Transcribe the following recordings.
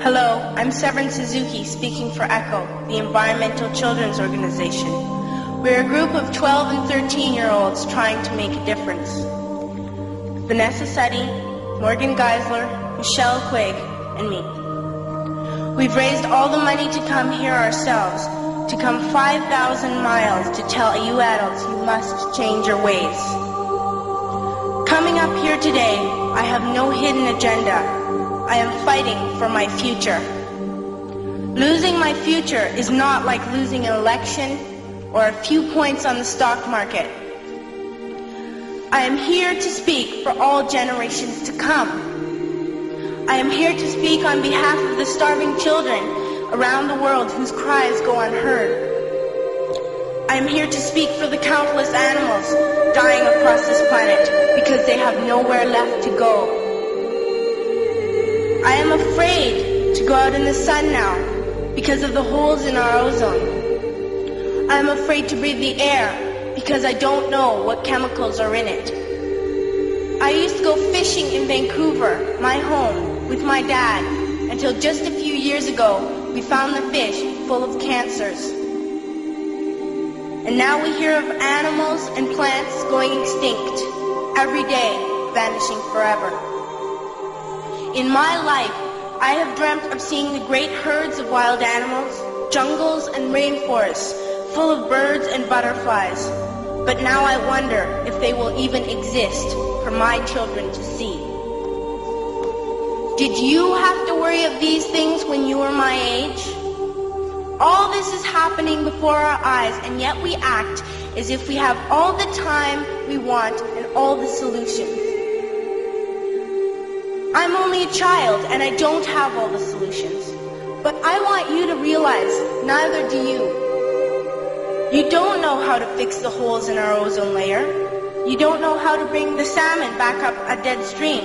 Hello, I'm Severin Suzuki speaking for ECHO, the Environmental Children's Organization. We're a group of 12 and 13-year-olds trying to make a difference. Vanessa Suddy, Morgan Geisler, Michelle Quigg, and me. We've raised all the money to come here ourselves, to come 5,000 miles to tell you adults you must change your ways. Coming up here today, I have no hidden agenda. I am fighting for my future. Losing my future is not like losing an election or a few points on the stock market. I am here to speak for all generations to come. I am here to speak on behalf of the starving children around the world whose cries go unheard. I am here to speak for the countless animals dying across this planet because they have nowhere left to go. I am afraid to go out in the sun now because of the holes in our ozone. I am afraid to breathe the air because I don't know what chemicals are in it. I used to go fishing in Vancouver, my home, with my dad, until just a few years ago we found the fish full of cancers. And now we hear of animals and plants going extinct, every day vanishing forever. In my life, I have dreamt of seeing the great herds of wild animals, jungles and rainforests full of birds and butterflies. But now I wonder if they will even exist for my children to see. Did you have to worry of these things when you were my age? All this is happening before our eyes, and yet we act as if we have all the time we want and all the solutions. I'm only a child and I don't have all the solutions. But I want you to realize neither do you. You don't know how to fix the holes in our ozone layer. You don't know how to bring the salmon back up a dead stream.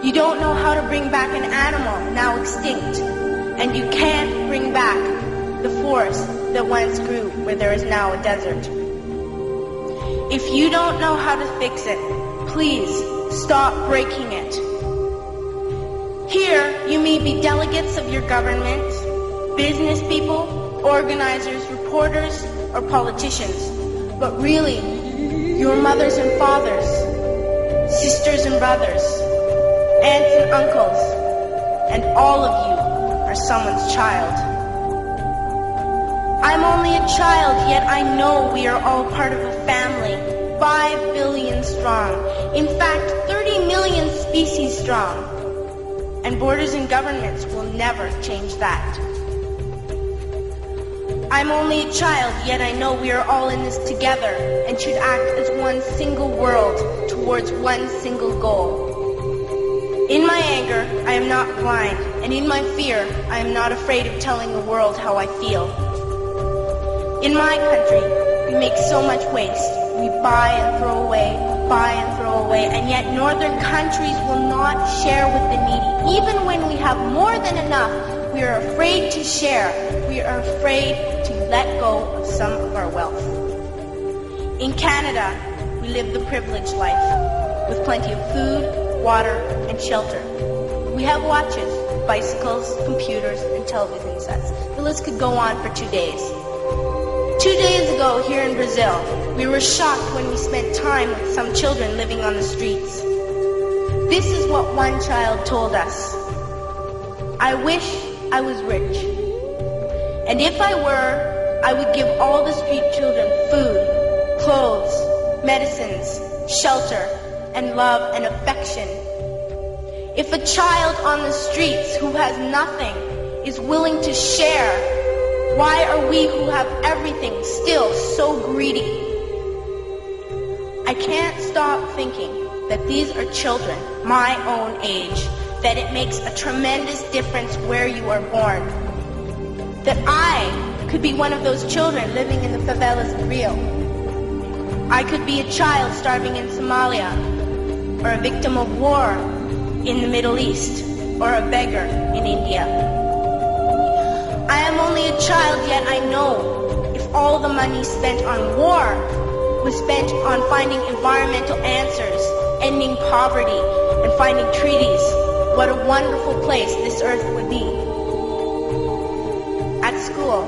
You don't know how to bring back an animal now extinct. And you can't bring back the forest that once grew where there is now a desert. If you don't know how to fix it, please stop breaking it. Here, you may be delegates of your government, business people, organizers, reporters, or politicians, but really, your mothers and fathers, sisters and brothers, aunts and uncles, and all of you are someone's child. I'm only a child, yet I know we are all part of a family, 5 billion strong, in fact, 30 million species strong. And borders and governments will never change that. I'm only a child, yet I know we are all in this together and should act as one single world towards one single goal. In my anger, I am not blind, and in my fear, I am not afraid of telling the world how I feel. In my country, we make so much waste. We buy and throw away, and yet northern countries will not share with the needy. Even when we have more than enough, we are afraid to share. We are afraid to let go of some of our wealth. In Canada, we live the privileged life, with plenty of food, water, and shelter. We have watches, bicycles, computers, and television sets. The list could go on for 2 days. 2 days ago, here in Brazil, we were shocked when we spent time with some children living on the streets. This is what one child told us. I wish I was rich. And if I were, I would give all the street children food, clothes, medicines, shelter, and love and affection. If a child on the streets who has nothing is willing to share, why are we who have everything still so greedy? I can't stop thinking that these are children my own age, that it makes a tremendous difference where you are born. That I could be one of those children living in the favelas of Rio. I could be a child starving in Somalia, or a victim of war in the Middle East, or a beggar in India. I am only a child, yet I know if all the money spent on war was spent on finding environmental answers, ending poverty, and finding treaties, what a wonderful place this earth would be. At school,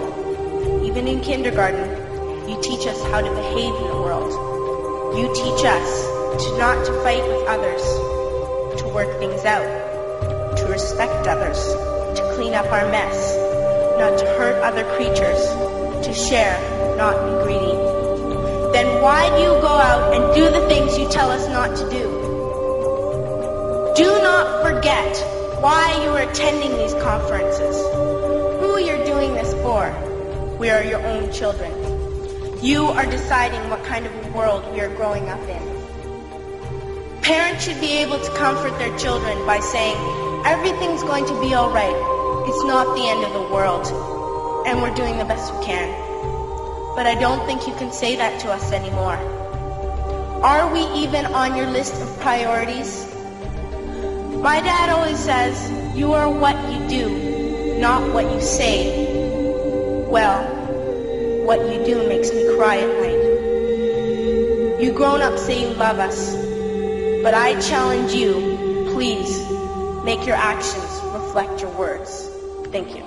even in kindergarten, you teach us how to behave in the world. You teach us not to fight with others, to work things out, to respect others, to clean up our mess, not to hurt other creatures, to share, not be greedy. Then why do you go out and do the things you tell us not to do? Do not forget why you are attending these conferences, who you're doing this for. We are your own children. You are deciding what kind of a world we are growing up in. Parents should be able to comfort their children by saying, everything's going to be all right. It's not the end of the world, and we're doing the best we can. But I don't think you can say that to us anymore. Are we even on your list of priorities? My dad always says, you are what you do, not what you say. Well, what you do makes me cry at night. You grown-ups say you love us, but I challenge you, please, make your actions reflect your words. Thank you.